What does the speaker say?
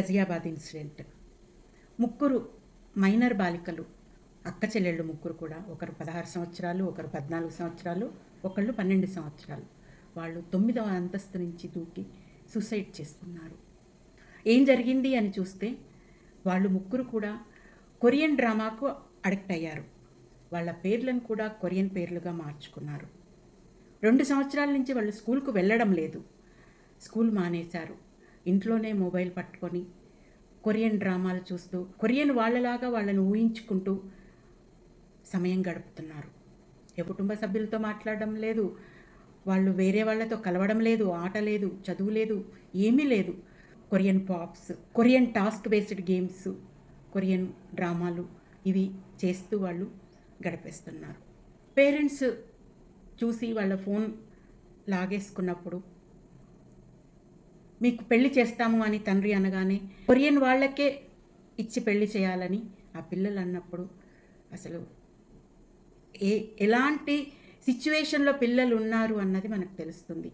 Ghaziabad incident. ముగ్గురు minor బాలికలు, అక్క చెల్లెళ్ళు ముగ్గురు కూడా, ఒకరు 16 సంవత్సరాలు, ఒకరు 14 సంవత్సరాలు, ఒకళ్ళు 12 సంవత్సరాలు. వాళ్ళు 9వ అంతస్తు నుంచి దూకి సూసైడ్ చేసుకున్నారు. ఏం జరిగింది అని చూస్తే వాళ్ళు ముగ్గురు కూడా కొరియన్ డ్రామాకు అడిక్ట్ అయ్యారు. వాళ్ళ పేర్లను కూడా కొరియన్ పేర్లుగా మార్చుకున్నారు. 2 సంవత్సరాల నుంచి వాళ్ళు స్కూల్కు వెళ్ళడం లేదు. స్కూల్ మానేశారు. ఇంట్లోనే మొబైల్ పట్టుకొని కొరియన్ డ్రామాలు చూస్తూ, కొరియన్ వాళ్ళలాగా వాళ్ళని ఊహించుకుంటూ సమయం గడుపుతున్నారు. కుటుంబ సభ్యులతో మాట్లాడడం లేదు, వాళ్ళు వేరే వాళ్ళతో కలవడం లేదు, ఆట లేదు, చదువు లేదు, ఏమీ లేదు. Korean pops, Korean task based games, Korean డ్రామాలు ఇవి చేస్తూ వాళ్ళు గడిపేస్తున్నారు. పేరెంట్స్ చూసి వాళ్ళ ఫోన్ లాగేసుకున్నప్పుడు, మీకు పెళ్లి చేస్తాము అని తండ్రి అనగానే కొరియన్ వాళ్ళకే ఇచ్చి పెళ్లి చేయాలని ఆ పిల్లలు అన్నప్పుడు అసలు ఎలాంటి సిచ్యువేషన్లో పిల్లలు ఉన్నారు అన్నది మనకు తెలుస్తుంది.